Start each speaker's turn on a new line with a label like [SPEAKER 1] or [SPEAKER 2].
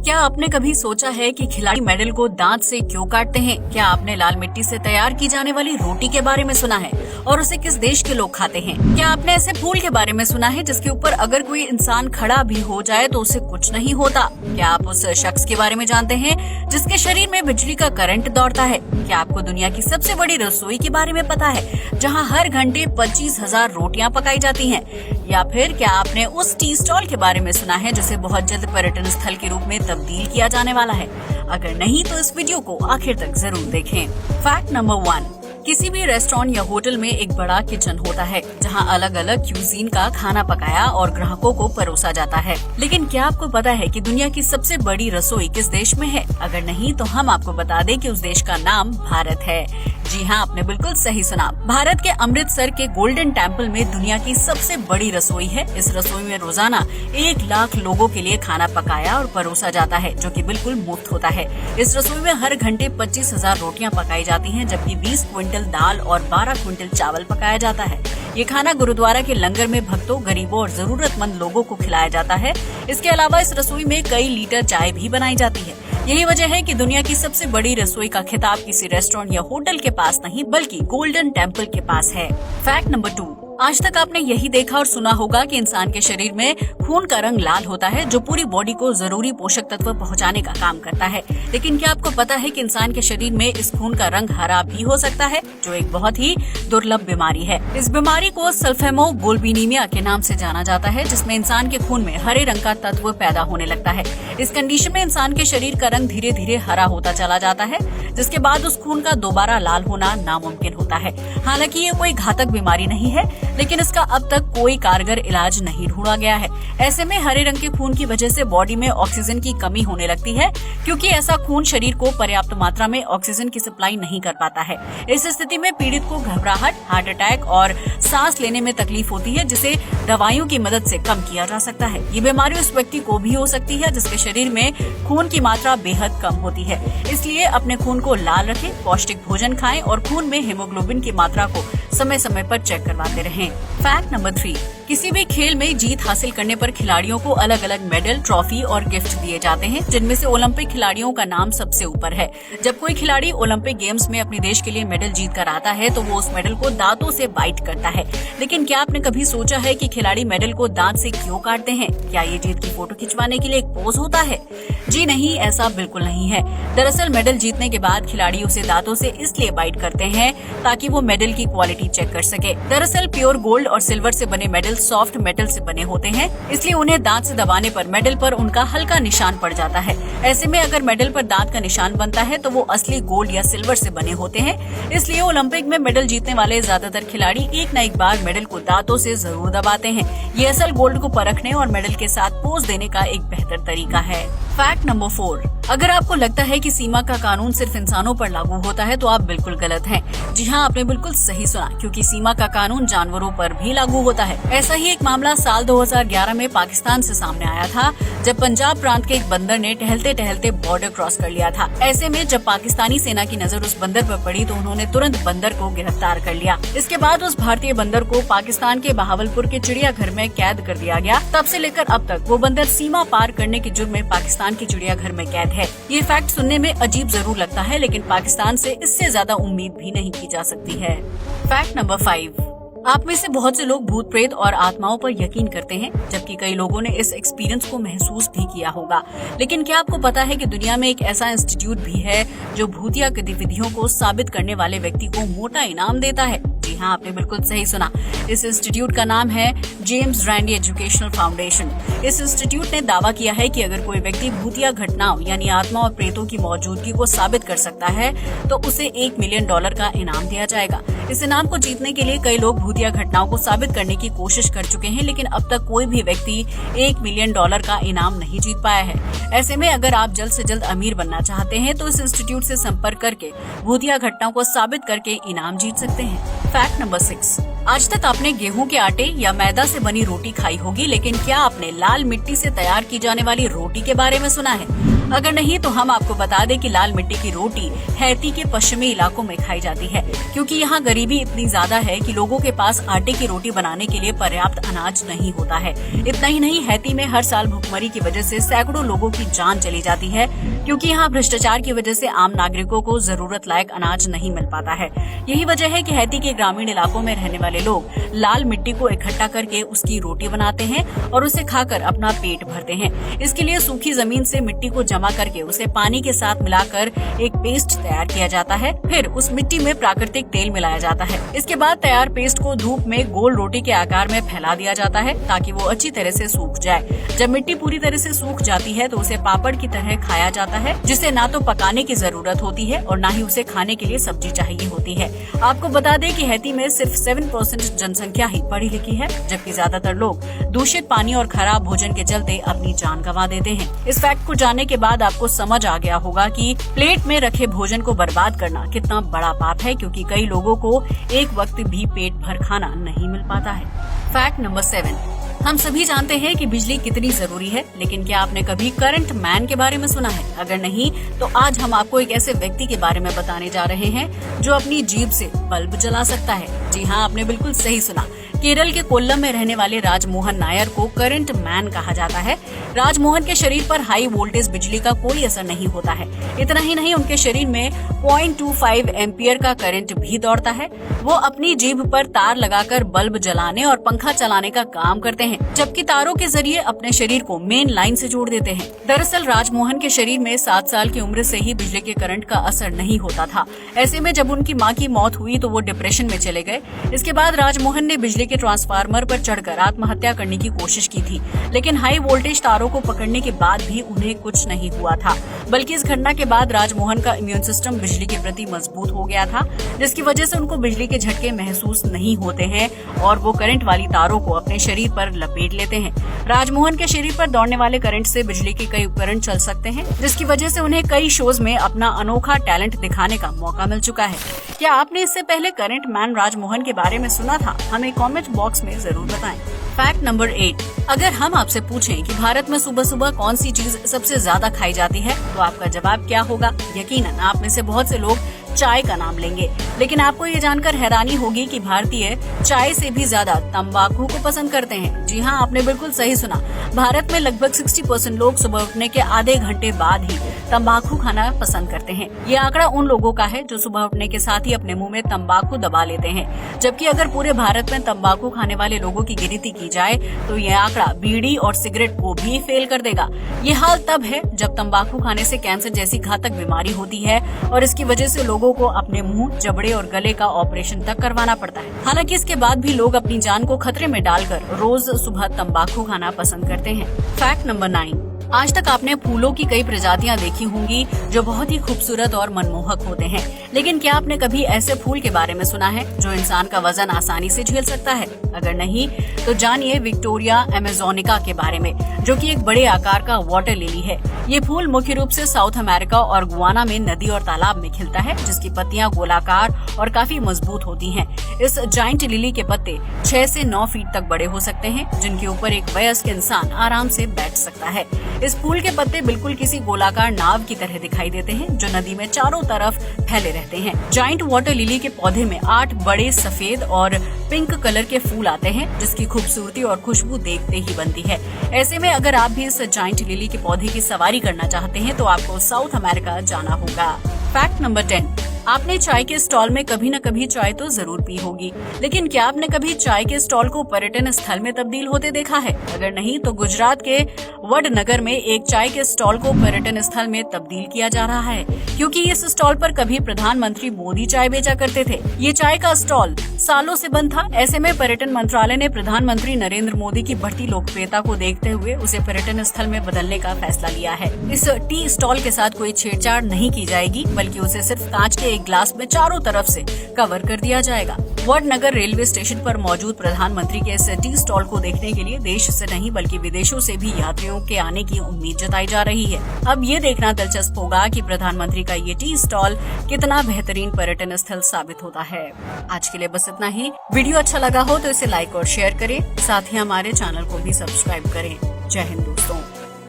[SPEAKER 1] क्या आपने कभी सोचा है कि खिलाड़ी मेडल को दांत से क्यों काटते हैं? क्या आपने लाल मिट्टी से तैयार की जाने वाली रोटी के बारे में सुना है और उसे किस देश के लोग खाते हैं? क्या आपने ऐसे फूल के बारे में सुना है जिसके ऊपर अगर कोई इंसान खड़ा भी हो जाए तो उसे कुछ नहीं होता? क्या आप उस शख्स के बारे में जानते हैं जिसके शरीर में बिजली का करंट दौड़ता है? क्या आपको दुनिया की सबसे बड़ी रसोई के बारे में पता है जहाँ हर घंटे 25,000 रोटियाँ पकाई जाती हैं? या फिर क्या आपने उस टी स्टॉल के बारे में सुना है जिसे बहुत जल्द पर्यटन स्थल के रूप में तब्दील किया जाने वाला है? अगर नहीं तो इस वीडियो को आखिर तक जरूर देखें। फैक्ट नंबर 1, किसी भी रेस्टोरेंट या होटल में एक बड़ा किचन होता है जहां अलग अलग क्यूजीन का खाना पकाया और ग्राहकों को परोसा जाता है। लेकिन क्या आपको पता है कि दुनिया की सबसे बड़ी रसोई किस देश में है? अगर नहीं तो हम आपको बता दें कि उस देश का नाम भारत है। जी हाँ, आपने बिल्कुल सही सुना। भारत के अमृतसर के गोल्डन टेम्पल में दुनिया की सबसे बड़ी रसोई है। इस रसोई में रोजाना 1 लाख लोगों के लिए खाना पकाया और परोसा जाता है, जो कि बिल्कुल मुफ्त होता है। इस रसोई में हर घंटे 25,000 रोटियां पकाई जाती हैं, जबकि 20 क्विंटल दाल और 12 क्विंटल चावल पकाया जाता है। ये खाना गुरुद्वारा के लंगर में भक्तों, गरीबों और जरूरतमंद लोगों को खिलाया जाता है। इसके अलावा इस रसोई में कई लीटर चाय भी बनाई जाती है। यही वजह है कि दुनिया की सबसे बड़ी रसोई का खिताब किसी रेस्टोरेंट या होटल के पास नहीं बल्कि गोल्डन टेम्पल के पास है। फैक्ट नंबर 2, आज तक आपने यही देखा और सुना होगा कि इंसान के शरीर में खून का रंग लाल होता है, जो पूरी बॉडी को जरूरी पोषक तत्व पहुंचाने का काम करता है। लेकिन क्या आपको पता है कि इंसान के शरीर में इस खून का रंग हरा भी हो सकता है, जो एक बहुत ही दुर्लभ बीमारी है। इस बीमारी को सल्फेमोग्लोबिनीमिया के नाम से जाना जाता है, जिसमें इंसान के खून में हरे रंग का तत्व पैदा होने लगता है। इस कंडीशन में इंसान के शरीर का रंग धीरे धीरे हरा होता चला जाता है, जिसके बाद उस खून का दोबारा लाल होना नामुमकिन होता है। हालांकि ये कोई घातक बीमारी नहीं है, लेकिन इसका अब तक कोई कारगर इलाज नहीं ढूंढा गया है। ऐसे में हरे रंग के खून की वजह से बॉडी में ऑक्सीजन की कमी होने लगती है, क्योंकि ऐसा खून शरीर को पर्याप्त मात्रा में ऑक्सीजन की सप्लाई नहीं कर पाता है। इस स्थिति में पीड़ित को घबराहट, हार्ट अटैक और सांस लेने में तकलीफ होती है, जिसे दवाइयों की मदद से कम किया जा सकता है। ये बीमारी उस व्यक्ति को भी हो सकती है जिसके शरीर में खून की मात्रा बेहद कम होती है। इसलिए अपने खून को लाल रखें, पौष्टिक भोजन खाएं और खून में हीमोग्लोबिन की मात्रा को समय समय पर चेक करवाते रहें। फैक्ट नंबर 3, किसी भी खेल में जीत हासिल करने पर खिलाड़ियों को अलग अलग मेडल, ट्रॉफी और गिफ्ट दिए जाते हैं, जिनमें से ओलंपिक खिलाड़ियों का नाम सबसे ऊपर है। जब कोई खिलाड़ी ओलंपिक गेम्स में अपने देश के लिए मेडल जीत कर आता है तो वो उस मेडल को दांतों से बाइट करता है। लेकिन क्या आपने कभी सोचा है कि खिलाड़ी मेडल को दांत से क्यों काटते हैं? क्या ये जीत की फोटो खिंचवाने के लिए एक पोज होता है? जी नहीं, ऐसा बिल्कुल नहीं है। दरअसल मेडल जीतने के बाद खिलाड़ी उसे दांतों से इसलिए बाइट करते हैं ताकि वो मेडल की क्वालिटी चेक कर सके। दरअसल प्योर गोल्ड और सिल्वर से बने मेडल सॉफ्ट मेटल से बने होते हैं, इसलिए उन्हें दांत से दबाने पर मेडल पर उनका हल्का निशान पड़ जाता है। ऐसे में अगर मेडल पर दांत का निशान बनता है तो वो असली गोल्ड या सिल्वर से बने होते हैं। इसलिए ओलंपिक में मेडल जीतने वाले ज्यादातर खिलाड़ी एक न एक बार मेडल को दांतों से जरूर दबाते हैं। ये असल गोल्ड को परखने और मेडल के साथ पोज देने का एक बेहतर तरीका है। फैक्ट नंबर 4, अगर आपको लगता है कि सीमा का कानून सिर्फ इंसानों पर लागू होता है तो आप बिल्कुल गलत हैं। जी हाँ, आपने बिल्कुल सही सुना, क्योंकि सीमा का कानून जानवरों पर भी लागू होता है। ऐसा ही एक मामला साल 2011 में पाकिस्तान से सामने आया था, जब पंजाब प्रांत के एक बंदर ने टहलते टहलते बॉर्डर क्रॉस कर लिया था। ऐसे में जब पाकिस्तानी सेना की नजर उस बंदर पर पड़ी तो उन्होंने तुरंत बंदर को गिरफ्तार कर लिया। इसके बाद उस भारतीय बंदर को पाकिस्तान के बहावलपुर के चिड़ियाघर में कैद कर दिया गया। तब से लेकर अब तक वो बंदर सीमा पार करने के जुर्म में पाकिस्तान के चिड़ियाघर में कैद है। ये फैक्ट सुनने में अजीब जरूर लगता है, लेकिन पाकिस्तान से इससे ज्यादा उम्मीद भी नहीं की जा सकती है। फैक्ट नंबर 5, आप में से बहुत से लोग भूत प्रेत और आत्माओं पर यकीन करते हैं, जबकि कई लोगों ने इस एक्सपीरियंस को महसूस भी किया होगा। लेकिन क्या आपको पता है कि दुनिया में एक ऐसा इंस्टीट्यूट भी है जो भूतिया गतिविधियों को साबित करने वाले व्यक्ति को मोटा इनाम देता है? जी हाँ, आपने बिल्कुल सही सुना। इस इंस्टीट्यूट का नाम है जेम्स रैंडी एजुकेशनल फाउंडेशन। इस इंस्टीट्यूट ने दावा किया है कि अगर कोई व्यक्ति भूतिया घटनाओं यानी आत्मा और प्रेतों की मौजूदगी को साबित कर सकता है तो उसे $1 मिलियन का इनाम दिया जाएगा। इस इनाम को जीतने के लिए कई लोग भूतिया घटनाओं को साबित करने की कोशिश कर चुके हैं, लेकिन अब तक कोई भी व्यक्ति $1 मिलियन का इनाम नहीं जीत पाया है। ऐसे में अगर आप जल्द से जल्द अमीर बनना चाहते हैं तो इस इंस्टीट्यूट से संपर्क करके भूतिया घटनाओं को साबित करके इनाम जीत सकते हैं। फैक्ट नंबर 6, आज तक आपने गेहूं के आटे या मैदा से बनी रोटी खाई होगी, लेकिन क्या आपने लाल मिट्टी से तैयार की जाने वाली रोटी के बारे में सुना है? अगर नहीं तो हम आपको बता दें कि लाल मिट्टी की रोटी हैती के पश्चिमी इलाकों में खाई जाती है, क्योंकि यहाँ गरीबी इतनी ज्यादा है कि लोगों के पास आटे की रोटी बनाने के लिए पर्याप्त अनाज नहीं होता है। इतना ही नहीं, हैती में हर साल भुखमरी की वजह से सैकड़ों लोगों की जान चली जाती है, क्योंकि यहाँ भ्रष्टाचार की वजह से आम नागरिकों को जरूरत लायक अनाज नहीं मिल पाता है। यही वजह है कि हैती के ग्रामीण इलाकों में रहने वाले लोग लाल मिट्टी को इकट्ठा करके उसकी रोटी बनाते हैं और उसे खाकर अपना पेट भरते हैं। इसके लिए सूखी जमीन से मिट्टी को जमा करके उसे पानी के साथ मिलाकर एक पेस्ट तैयार किया जाता है। फिर उस मिट्टी में प्राकृतिक तेल मिलाया जाता है। इसके बाद तैयार पेस्ट को धूप में गोल रोटी के आकार में फैला दिया जाता है ताकि वो अच्छी तरह से सूख जाए। जब मिट्टी पूरी तरह से सूख जाती है तो उसे पापड़ की तरह खाया जाता है, जिसे ना तो पकाने की जरूरत होती है और ना ही उसे खाने के लिए सब्जी चाहिए होती है। आपको बता दें कि हैती में सिर्फ 7% जनसंख्या ही पढ़ी लिखी है, जबकि ज्यादातर लोग दूषित पानी और खराब भोजन के चलते अपनी जान गंवा देते हैं। इस फैक्ट को जानने के बाद आपको समझ आ गया होगा कि प्लेट में रखे भोजन को बर्बाद करना कितना बड़ा पाप है, क्योंकि कई लोगों को एक वक्त भी पेट भर खाना नहीं मिल पाता है। फैक्ट नंबर 7, हम सभी जानते हैं कि बिजली कितनी जरूरी है, लेकिन क्या आपने कभी करंट मैन के बारे में सुना है? अगर नहीं तो आज हम आपको एक ऐसे व्यक्ति के बारे में बताने जा रहे हैं जो अपनी जीभ से बल्ब जला सकता है। जी हाँ, आपने बिल्कुल सही सुना। केरल के कोल्लम में रहने वाले राजमोहन नायर को करंट मैन कहा जाता है। राजमोहन के शरीर पर हाई वोल्टेज बिजली का कोई असर नहीं होता है। इतना ही नहीं, उनके शरीर में 0.25 एम्पियर का करंट भी दौड़ता है। वो अपनी जीभ पर तार लगाकर बल्ब जलाने और पंखा चलाने का काम करते हैं, जबकि तारों के जरिए अपने शरीर को मेन लाइन से जोड़ देते हैं। दरअसल राजमोहन के शरीर में 7 साल की उम्र से ही बिजली के करंट का असर नहीं होता था। ऐसे में जब उनकी मां की मौत हुई तो वो डिप्रेशन में चले गए। इसके बाद राजमोहन ने बिजली के ट्रांसफार्मर पर चढ़कर आत्महत्या करने की कोशिश की थी, लेकिन हाई वोल्टेज तारों को पकड़ने के बाद भी उन्हें कुछ नहीं हुआ था। बल्कि इस घटना के बाद राजमोहन का इम्यून सिस्टम बिजली के प्रति मजबूत हो गया था, जिसकी वजह से उनको बिजली के झटके महसूस नहीं होते हैं और वो करंट वाली तारों को अपने शरीर पर लपेट लेते हैं। राजमोहन के शरीर पर दौड़ने वाले करंट से बिजली के कई उपकरण चल सकते हैं, जिसकी वजह से उन्हें कई शोज में अपना अनोखा टैलेंट दिखाने का मौका मिल चुका है। क्या आपने इससे पहले करंट मैन राजमोहन के बारे में सुना था? हमें कमेंट बॉक्स में जरूर बताएं। फैक्ट नंबर 8, अगर हम आपसे पूछें कि भारत में सुबह सुबह कौन सी चीज सबसे ज्यादा खाई जाती है तो आपका जवाब क्या होगा? यकीनन आप में से बहुत से लोग चाय का नाम लेंगे, लेकिन आपको ये जानकर हैरानी होगी कि भारतीय चाय से भी ज्यादा तंबाकू को पसंद करते हैं। जी हाँ, आपने बिल्कुल सही सुना। भारत में लगभग 60% लोग सुबह उठने के आधे घंटे बाद ही तंबाकू खाना पसंद करते हैं। ये आंकड़ा उन लोगों का है जो सुबह उठने के साथ ही अपने मुंह में तंबाकू दबा लेते हैं, जबकि अगर पूरे भारत में तंबाकू खाने वाले लोगों की गिनती की जाए तो ये आंकड़ा बीड़ी और सिगरेट को भी फेल कर देगा। ये हाल तब है जब तंबाकू खाने से कैंसर जैसी घातक बीमारी होती है और इसकी वजह से लोगों को अपने मुंह, जबड़े और गले का ऑपरेशन तक करवाना पड़ता है। हालांकि इसके बाद भी लोग अपनी जान को खतरे में डालकर रोज सुबह तंबाकू खाना पसंद करते हैं। फैक्ट नंबर 9, आज तक आपने फूलों की कई प्रजातियां देखी होंगी जो बहुत ही खूबसूरत और मनमोहक होते हैं, लेकिन क्या आपने कभी ऐसे फूल के बारे में सुना है जो इंसान का वजन आसानी से झेल सकता है? अगर नहीं तो जानिए विक्टोरिया अमेजोनिका के बारे में, जो कि एक बड़े आकार का वाटर लिली है। ये फूल मुख्य रूप से साउथ अमेरिका और गुआना में नदी और तालाब में खिलता है, जिसकी पत्तियां गोलाकार और काफी मजबूत होती हैं। इस जाइंट लिली के पत्ते 6 से 9 फीट तक बड़े हो सकते हैं, जिनके ऊपर एक वयस्क इंसान आराम से बैठ सकता है। इस फूल के पत्ते बिल्कुल किसी गोलाकार नाव की तरह दिखाई देते हैं, जो नदी में चारों तरफ फैले रहते हैं। जाइंट वाटर लिली के पौधे में 8 बड़े सफेद और पिंक कलर के फूल आते हैं, जिसकी खूबसूरती और खुशबू देखते ही बनती है। ऐसे में अगर आप भी इस जाइंट लिली के पौधे की सवारी करना चाहते हैं तो आपको साउथ अमेरिका जाना होगा। फैक्ट नंबर 10, आपने चाय के स्टॉल में कभी न कभी चाय तो जरूर पी होगी, लेकिन क्या आपने कभी चाय के स्टॉल को पर्यटन स्थल में तब्दील होते देखा है? अगर नहीं तो गुजरात के वडनगर में एक चाय के स्टॉल को पर्यटन स्थल में तब्दील किया जा रहा है, क्योंकि इस स्टॉल पर कभी प्रधानमंत्री मोदी चाय बेचा करते थे। ये चाय का स्टॉल सालों से बंद था। ऐसे में पर्यटन मंत्रालय ने प्रधानमंत्री नरेंद्र मोदी की बढ़ती लोकप्रियता को देखते हुए उसे पर्यटन स्थल में बदलने का फैसला लिया है। इस टी स्टॉल के साथ कोई छेड़छाड़ नहीं की जाएगी, बल्कि उसे सिर्फ कांच के एक ग्लास में चारों तरफ से कवर कर दिया जाएगा। वडनगर रेलवे स्टेशन पर मौजूद प्रधानमंत्री के इस टी स्टॉल को देखने के लिए देश से नहीं बल्कि विदेशों से भी यात्रियों के आने की उम्मीद जताई जा रही है। अब ये देखना दिलचस्प होगा कि प्रधानमंत्री का ये टी स्टॉल कितना बेहतरीन पर्यटन स्थल साबित होता है। आज के लिए बस इतना ही। वीडियो अच्छा लगा हो तो इसे लाइक और शेयर करें, साथ ही हमारे चैनल को भी सब्सक्राइब करें। जय हिंद दोस्तों।